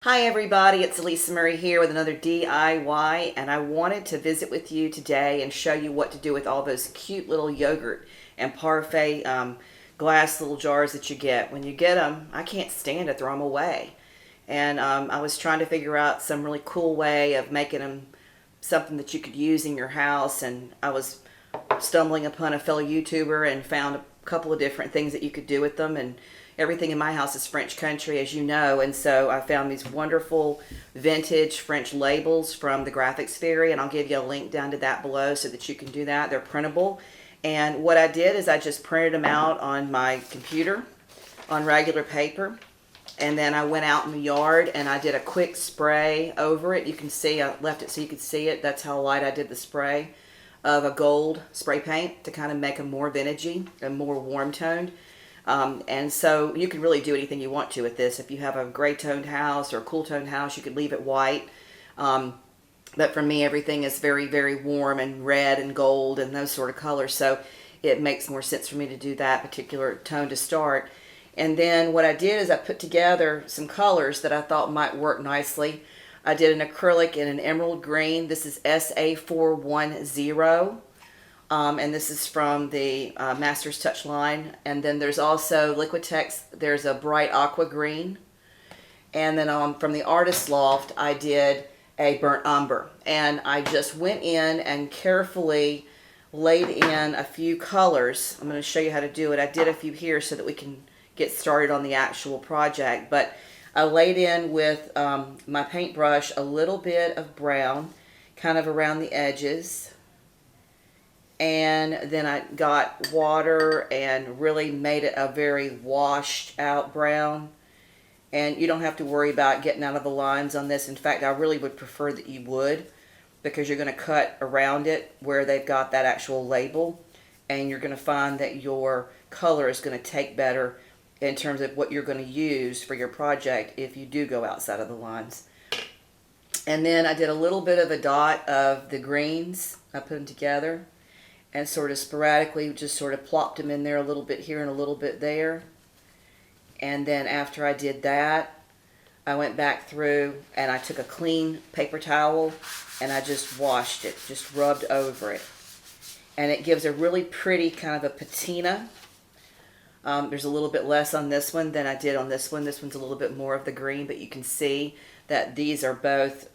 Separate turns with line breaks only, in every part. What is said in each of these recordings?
Hi everybody, it's Alisa Murray here with another DIY, and I wanted to visit with you today and show you what to do with all those cute little yogurt and parfait glass little jars that you get. When you get them, I can't stand to throw them away. And I was trying to figure out some really cool way of making them something that you could use in your house, and I was stumbling upon a fellow YouTuber and found a couple of different things that you could do with them. And everything in my house is French country, as you know, and so I found these wonderful vintage French labels from the Graphics Fairy, and I'll give you a link down to that below so that you can do that. They're printable. And what I did is I just printed them out on my computer on regular paper, and then I went out in the yard and I did a quick spray over it. You can see I left it so you could see it. That's how light I did the spray of a gold spray paint to kind of make them more vintagey and more warm toned. And so you can really do anything you want to with this. If you have a gray toned house or a cool toned house, you could leave it white. But for me, everything is very, very warm and red and gold and those sort of colors. So it makes more sense for me to do that particular tone to start. And then what I did is I put together some colors that I thought might work nicely. I did an acrylic in an emerald green. This is SA410. And this is from the Master's Touch line. And then there's also Liquitex. There's a bright aqua green. And then from the Artist Loft, I did a burnt umber. And I just went in and carefully laid in a few colors. I'm going to show you how to do it. I did a few here so that we can get started on the actual project. But I laid in with my paintbrush a little bit of brown, kind of around the edges. And then I got water and really made it a very washed out brown. And you don't have to worry about getting out of the lines on this. In fact, I really would prefer that you would, because you're going to cut around it where they've got that actual label. And you're going to find that your color is going to take better in terms of what you're going to use for your project if you do go outside of the lines. And then I did a little bit of a dot of the greens. I put them together and sort of sporadically just sort of plopped them in there, a little bit here and a little bit there. And then after I did that, I went back through and I took a clean paper towel and I just washed it, just rubbed over it. And it gives a really pretty kind of a patina. There's a little bit less on this one than I did on this one. This one's a little bit more of the green, but you can see that these are both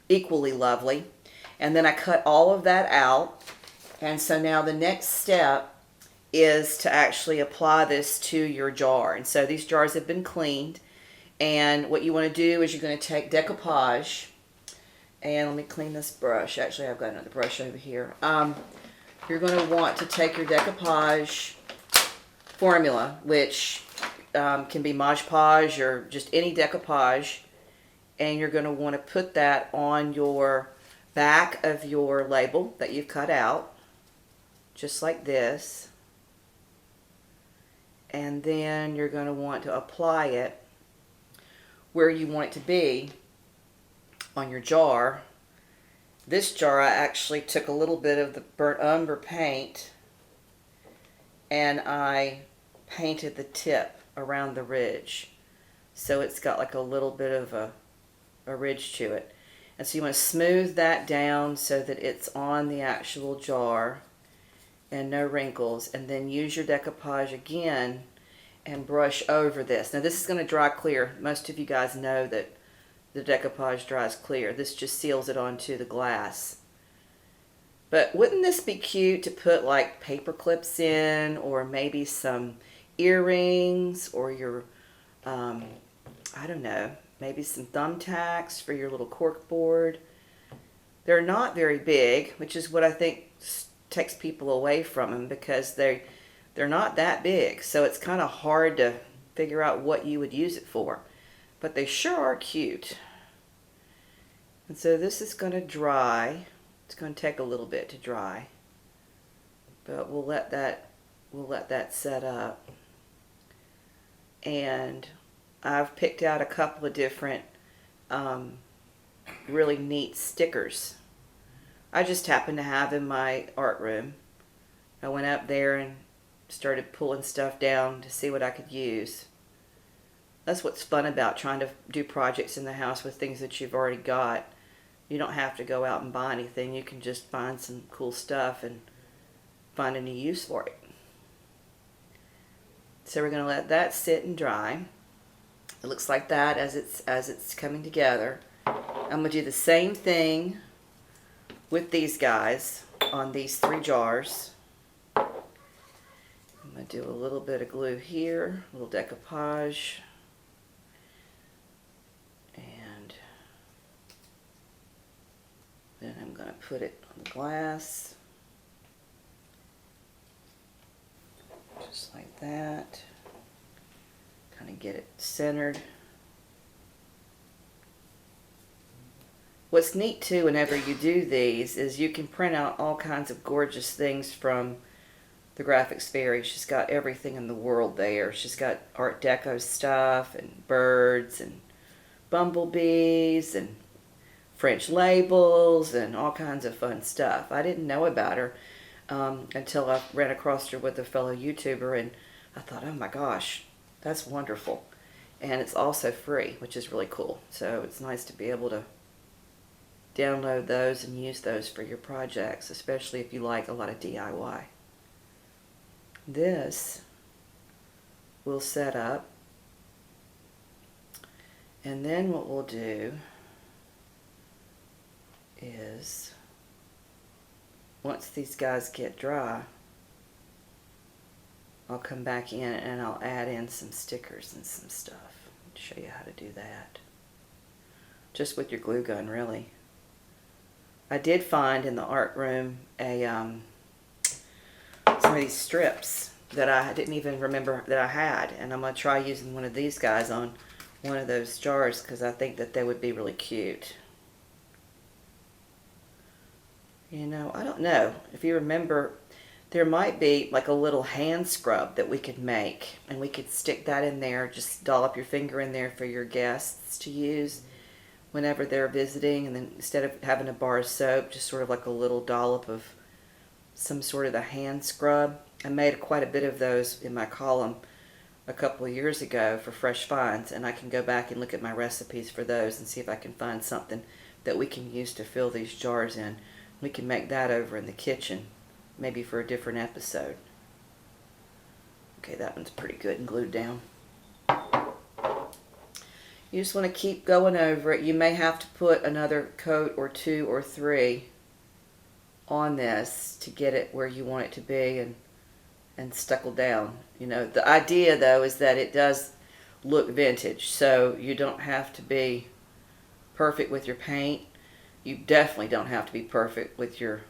equally lovely. And then I cut all of that out. And so now the next step is to actually apply this to your jar. And so these jars have been cleaned. And what you want to do is you're going to take decoupage. And let me clean this brush. Actually, I've got another brush over here. You're going to want to take your decoupage formula, which can be Mod Podge or just any decoupage. And you're going to want to put that on your back of your label that you've cut out. Just like this. And then you're going to want to apply it where you want it to be on your jar. This jar, I actually took a little bit of the burnt umber paint and I painted the tip around the ridge. So it's got like a little bit of a ridge to it. And so you want to smooth that down so that it's on the actual jar and no wrinkles, and then use your decoupage again and brush over this. Now this is going to dry clear. Most of you guys know that the decoupage dries clear. This just seals it onto the glass. But wouldn't this be cute to put like paper clips in, or maybe some earrings, or your, I don't know, maybe some thumbtacks for your little cork board. They're not very big, which is what I think takes people away from them, because they're not that big, so it's kind of hard to figure out what you would use it for, but they sure are cute. And so this is going to dry. It's going to take a little bit to dry, but we'll let that set up. And I've picked out a couple of different really neat stickers I just happened to have in my art room. I went up there and started pulling stuff down to see what I could use. That's what's fun about trying to do projects in the house with things that you've already got. You don't have to go out and buy anything. You can just find some cool stuff and find a new use for it. So we're going to let that sit and dry. It looks like that as it's coming together. I'm going to do the same thing with these guys on these 3 jars. I'm going to do a little bit of glue here, a little decoupage. And then I'm going to put it on the glass. Just like that. Kind of get it centered. What's neat too whenever you do these is you can print out all kinds of gorgeous things from the Graphics Fairy. She's got everything in the world there. She's got Art Deco stuff and birds and bumblebees and French labels and all kinds of fun stuff. I didn't know about her until I ran across her with a fellow YouTuber, and I thought, oh my gosh, that's wonderful. And it's also free, which is really cool. So it's nice to be able to download those and use those for your projects, especially if you like a lot of DIY. This will set up, and then what we'll do is, once these guys get dry, I'll come back in and I'll add in some stickers and some stuff to show you how to do that. Just with your glue gun, really. I did find in the art room some of these strips that I didn't even remember that I had, and I'm going to try using one of these guys on one of those jars because I think that they would be really cute. You know, I don't know. If you remember, there might be like a little hand scrub that we could make, and we could stick that in there, just dollop your finger in there for your guests to use whenever they're visiting, and then instead of having a bar of soap, just sort of like a little dollop of some sort of a hand scrub. I made quite a bit of those in my column a couple of years ago for Fresh Finds, and I can go back and look at my recipes for those and see if I can find something that we can use to fill these jars in. We can make that over in the kitchen, maybe for a different episode. Okay, that one's pretty good and glued down. You just want to keep going over it. You may have to put another coat or 2 or 3 on this to get it where you want it to be and stuckle down. You know, the idea though is that it does look vintage, so you don't have to be perfect with your paint. You definitely don't have to be perfect with your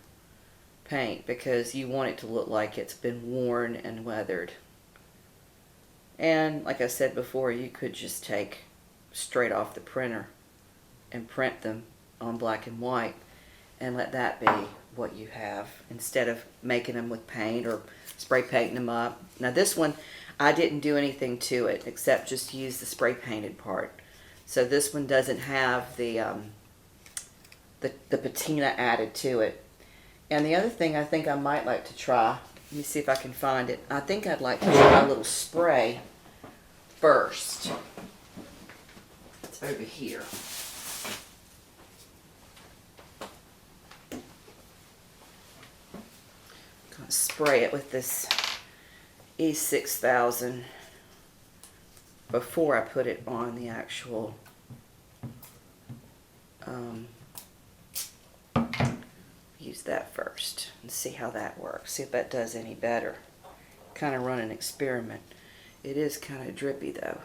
paint because you want it to look like it's been worn and weathered. And like I said before, you could just take straight off the printer and print them on black and white and let that be what you have instead of making them with paint or spray painting them up. Now this one, I didn't do anything to it except just use the spray painted part. So this one doesn't have the patina added to it. And the other thing I think I might like to try, let me see if I can find it. I think I'd like to try a little spray first. It's over here. I'm going to spray it with this E6000 before I put it on the actual use that first and see how that works. See if that does any better. Kind of run an experiment. It is kind of drippy though.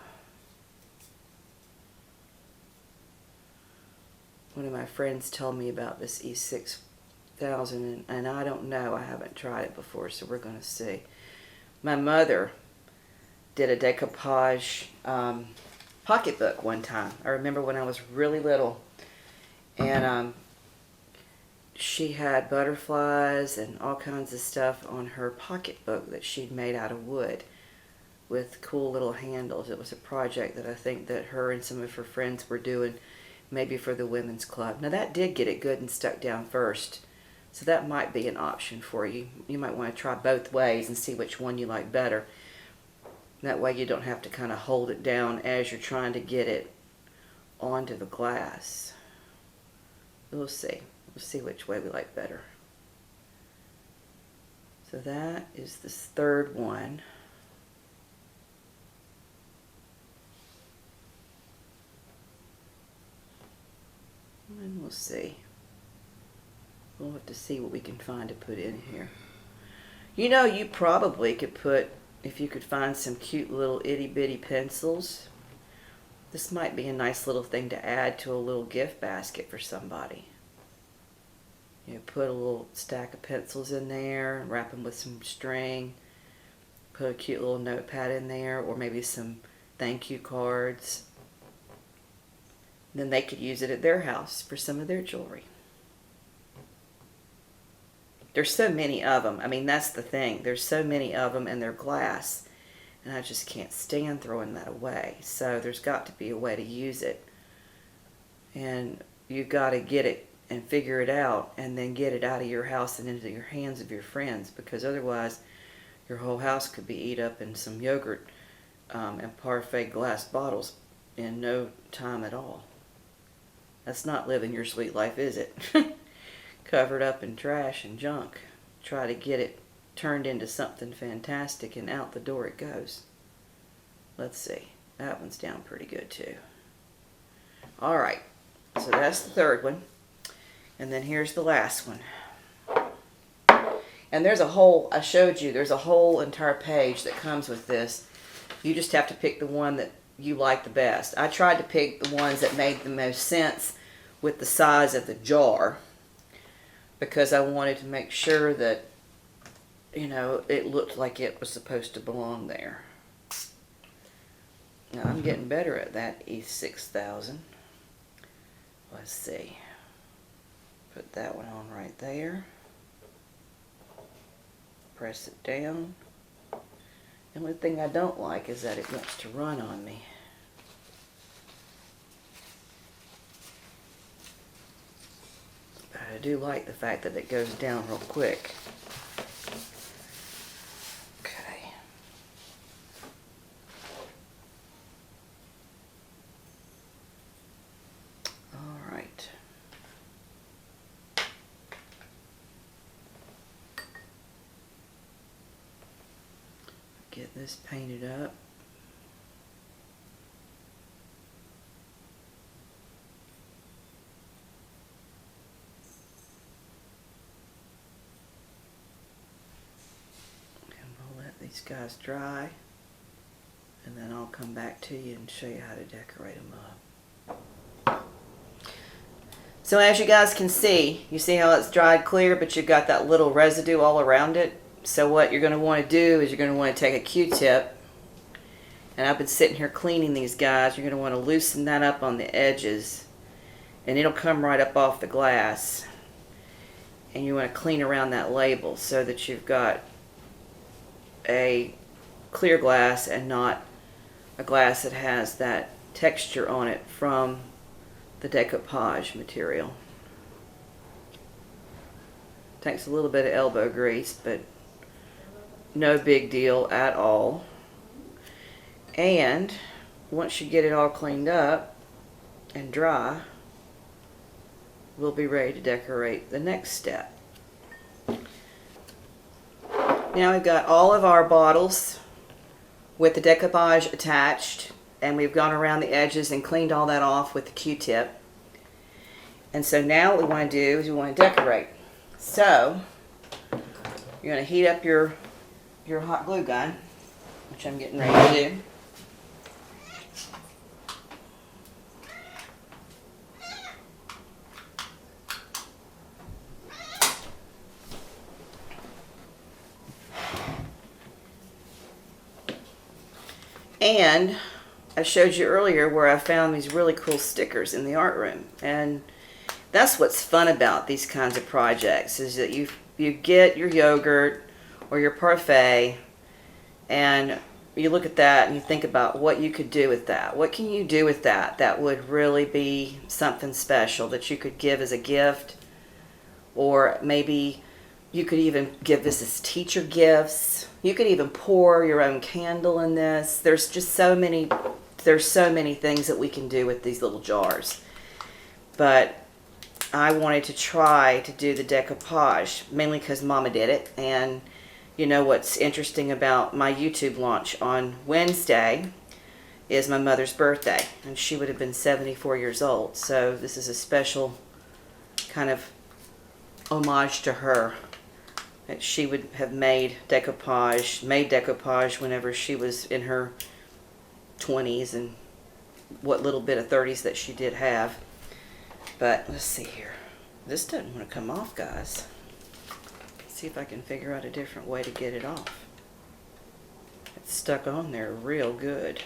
One of my friends told me about this E6000 and I don't know. I haven't tried it before, so we're going to see. My mother did a decoupage pocketbook one time. I remember when I was really little, and she had butterflies and all kinds of stuff on her pocketbook that she'd made out of wood with cool little handles. It was a project that I think that her and some of her friends were doing maybe for the women's club. Now that did get it good and stuck down first, so that might be an option for you. You might want to try both ways and see which one you like better. That way you don't have to kind of hold it down as you're trying to get it onto the glass. We'll see. We'll see which way we like better. So that is the third one. And we'll see. We'll have to see what we can find to put in here. You know, you probably could put, if you could find some cute little itty bitty pencils, this might be a nice little thing to add to a little gift basket for somebody. You know, put a little stack of pencils in there, wrap them with some string, put a cute little notepad in there, or maybe some thank you cards. Then they could use it at their house for some of their jewelry. There's so many of them. I mean, that's the thing. There's so many of them and they're glass. And I just can't stand throwing that away. So there's got to be a way to use it. And you've got to get it and figure it out and then get it out of your house and into your hands of your friends, because otherwise your whole house could be eat up in some yogurt and parfait glass bottles in no time at all. That's not living your sweet life, is it? Covered up in trash and junk. Try to get it turned into something fantastic and out the door it goes. Let's see. That one's down pretty good too. Alright, so that's the third one. And then here's the last one. And there's a whole, I showed you, there's a whole entire page that comes with this. You just have to pick the one that you like the best. I tried to pick the ones that made the most sense with the size of the jar, because I wanted to make sure that, you know, it looked like it was supposed to belong there. Now I'm getting better at that E6000. Let's see. Put that one on right there. Press it down. The only thing I don't like is that it wants to run on me. But I do like the fact that it goes down real quick. Okay. All right. Get this painted up. These guys dry, and then I'll come back to you and show you how to decorate them up. So as you guys can see, you see how it's dried clear, but you've got that little residue all around it. So what you're going to want to do is you're going to want to take a Q-tip, and I've been sitting here cleaning these guys. You're going to want to loosen that up on the edges, and it'll come right up off the glass. And you want to clean around that label so that you've got a clear glass and not a glass that has that texture on it from the decoupage material. Takes a little bit of elbow grease, but no big deal at all. And once you get it all cleaned up and dry, we'll be ready to decorate the next step. Now we've got all of our bottles with the decoupage attached, and we've gone around the edges and cleaned all that off with the Q-tip. And so now what we want to do is we want to decorate. So you're going to heat up your hot glue gun, which I'm getting ready to do. And I showed you earlier where I found these really cool stickers in the art room. And that's what's fun about these kinds of projects, is that you get your yogurt or your parfait and you look at that and you think about what you could do with that. What can you do with that that would really be something special that you could give as a gift? Or maybe you could even give this as teacher gifts. You could even pour your own candle in this. There's so many things that we can do with these little jars. But I wanted to try to do the decoupage, mainly because Mama did it. And you know what's interesting about my YouTube launch on Wednesday is my mother's birthday. And she would have been 74 years old. So this is a special kind of homage to her. That she would have made decoupage whenever she was in her 20s and what little bit of 30s that she did have. But let's see here. This doesn't want to come off, guys. Let's see if I can figure out a different way to get it off. It's stuck on there real good.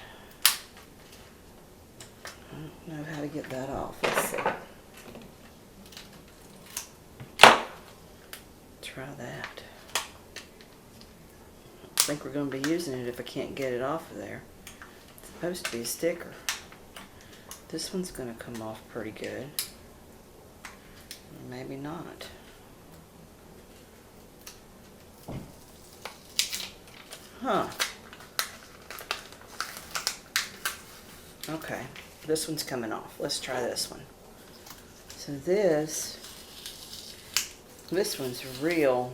I don't know how to get that off. Let's see. Try that. I don't think we're going to be using it if I can't get it off of there. It's supposed to be a sticker. This one's going to come off pretty good. Or maybe not. Huh. Okay. This one's coming off. Let's try this one. So this one's real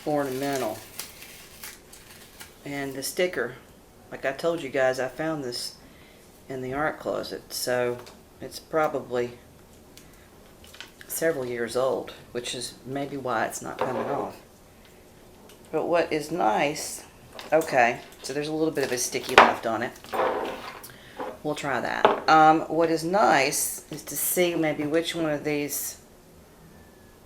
ornamental. And the sticker, like I told you guys, I found this in the art closet. So it's probably several years old, which is maybe why it's not coming off. But what is nice, okay, so there's a little bit of a sticky left on it. We'll try that. What is nice is to see maybe which one of these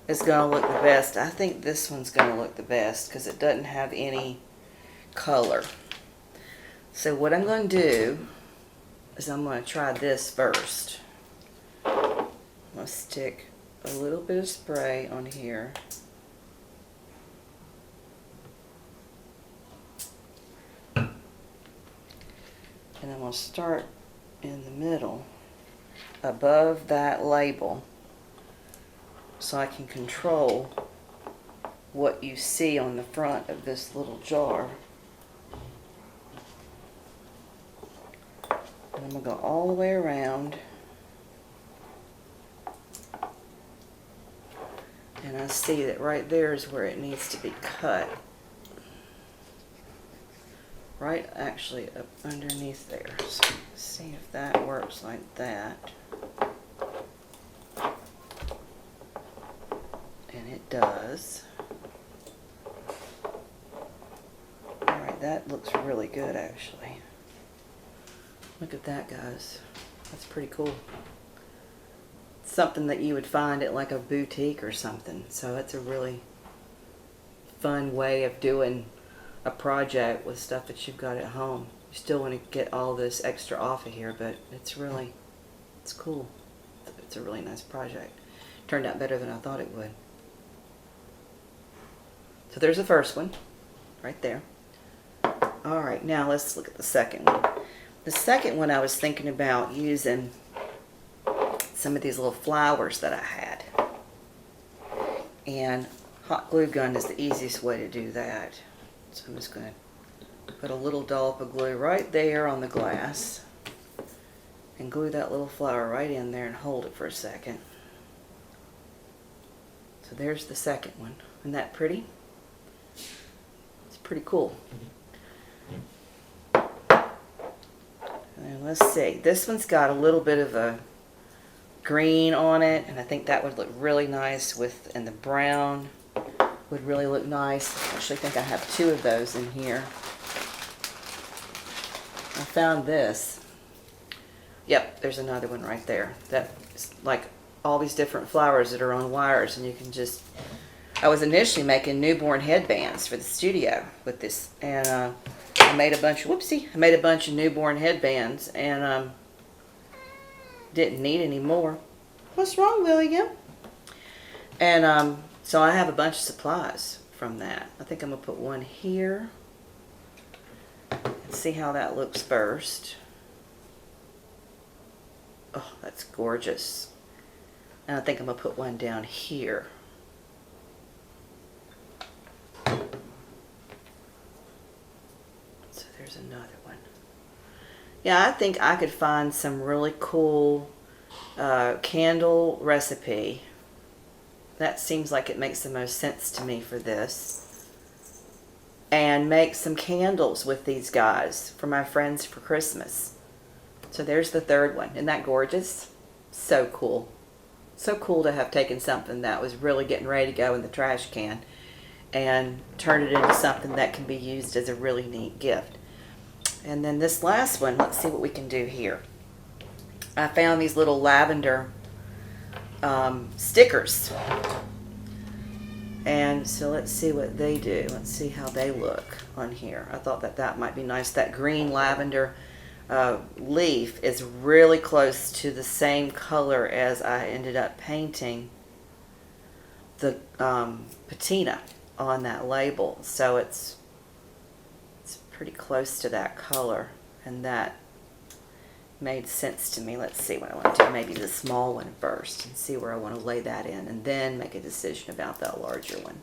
is going to look the best. I think this one's going to look the best because it doesn't have any color. So what I'm going to do is I'm going to try this first. I'm going to stick a little bit of spray on here. And I'm going to start in the middle above that label so I can control what you see on the front of this little jar. And I'm going to go all the way around. And I see that right there is where it needs to be cut. Right actually up underneath there. So let's see if that works like that. And it does. Alright, that looks really good actually. Look at that, guys. That's pretty cool. Something that you would find at like a boutique or something. So it's a really fun way of doing a project with stuff that you've got at home. You still want to get all this extra off of here, but it's cool. It's a really nice project. Turned out better than I thought it would. So there's the first one, right there. Alright, now let's look at the second one. The second one I was thinking about using some of these little flowers that I had. And hot glue gun is the easiest way to do that. So I'm just going to put a little dollop of glue right there on the glass and glue that little flower right in there and hold it for a second. So there's the second one. Isn't that pretty? It's pretty cool. And let's see. This one's got a little bit of a green on it, and I think that would look really nice with, and the brown would really look nice. I actually think I have two of those in here. I found this. Yep, there's another one right there. That's like all these different flowers that are on wires, and you can just... I was initially making newborn headbands for the studio with this, and I made a bunch of, I made a bunch of newborn headbands, and didn't need any more. What's wrong, William? And so I have a bunch of supplies from that. I think I'm going to put one here. Let's see how that looks first. Oh, that's gorgeous. And I think I'm going to put one down here. another one. Yeah, I think I could find some really cool candle recipe. That seems like it makes the most sense to me for this. And make some candles with these guys for my friends for Christmas. So there's the third one. Isn't that gorgeous? So cool. So cool to have taken something that was really getting ready to go in the trash can and turn it into something that can be used as a really neat gift. And then this last one, let's see what we can do here. I found these little lavender stickers. And so let's see what they do. Let's see how they look on here. I thought that that might be nice. That green lavender leaf is really close to the same color as I ended up painting the patina on that label. So it's pretty close to that color, and that made sense to me. Let's see what I want to do. Maybe the small one first and see where I want to lay that in, and then make a decision about that larger one.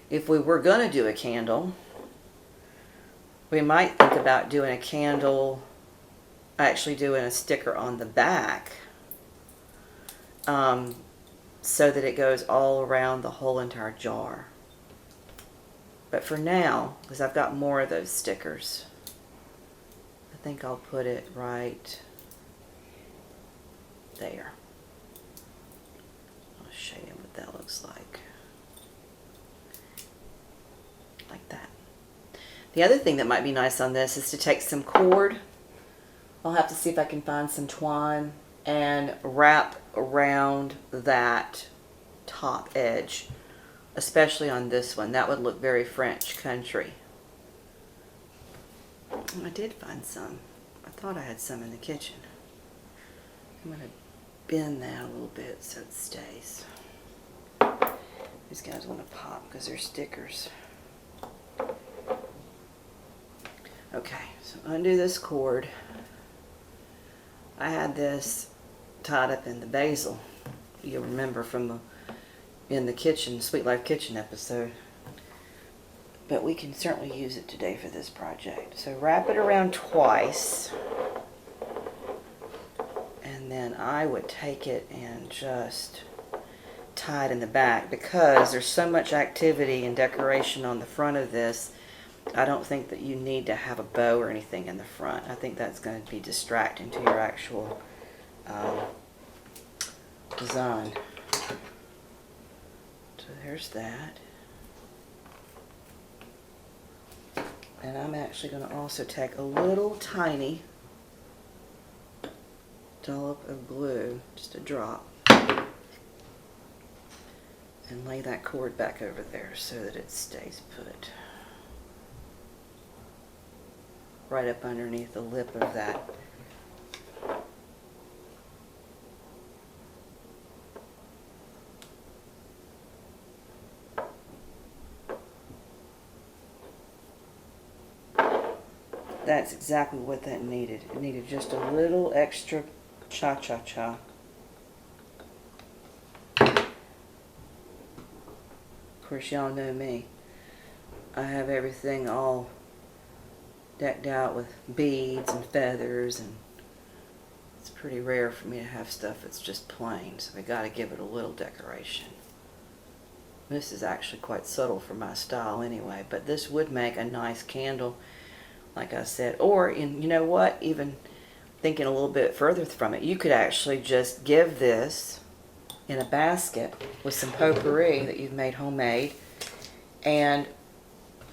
If we were going to do a candle, we might think about doing a candle, actually doing a sticker on the back, so that it goes all around the whole entire jar. But for now, because I've got more of those stickers, I think I'll put it right there. I'll show you what that looks like. Like that. The other thing that might be nice on this is to take some cord. I'll have to see if I can find some twine and wrap around that top edge, especially on this one. That would look very French country. I did find some. I thought I had some in the kitchen. I'm going to bend that a little bit so it stays. These guys want to pop because they're stickers. Okay, so undo this cord. I had this tied up in the basil. You'll remember from the in the kitchen, Sweetlife kitchen episode. But we can certainly use it today for this project. So wrap it around twice. And then I would take it and just tie it in the back, because there's so much activity and decoration on the front of this. I don't think that you need to have a bow or anything in the front. I think that's going to be distracting to your actual design. So there's that. And I'm actually going to also take a little tiny dollop of glue, just a drop, and lay that cord back over there so that it stays put right up underneath the lip of that. That's exactly what that needed. It needed just a little extra cha-cha-cha. Of course, y'all know me. I have everything all decked out with beads and feathers, and it's pretty rare for me to have stuff that's just plain, so we got to give it a little decoration. This is actually quite subtle for my style anyway, but this would make a nice candle, like I said. Or, you know what, even thinking a little bit further from it, you could actually just give this in a basket with some potpourri that you've made homemade, and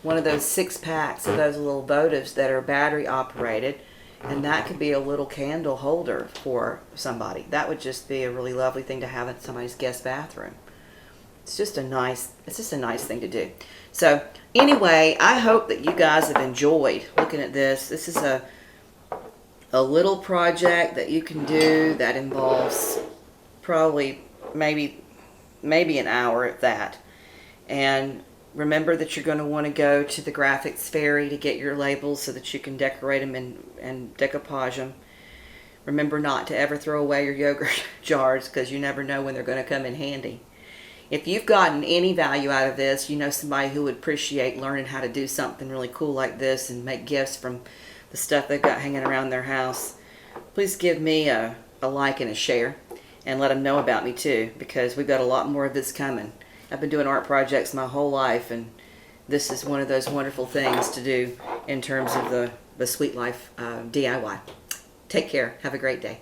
one of those 6-packs of those little votives that are battery operated, and that could be a little candle holder for somebody. That would just be a really lovely thing to have in somebody's guest bathroom. It's just a nice thing to do. So anyway, I hope that you guys have enjoyed looking at this. This is a little project that you can do that involves probably maybe an hour at that. And remember that you're going to want to go to the graphics fairy to get your labels so that you can decorate them and decoupage them. Remember not to ever throw away your yogurt jars, because you never know when they're going to come in handy. If you've gotten any value out of this, you know somebody who would appreciate learning how to do something really cool like this and make gifts from the stuff they've got hanging around their house, please give me a like and a share, and let them know about me too, because we've got a lot more of this coming. I've been doing art projects my whole life, and this is one of those wonderful things to do in terms of the Sweetlife DIY. Take care. Have a great day.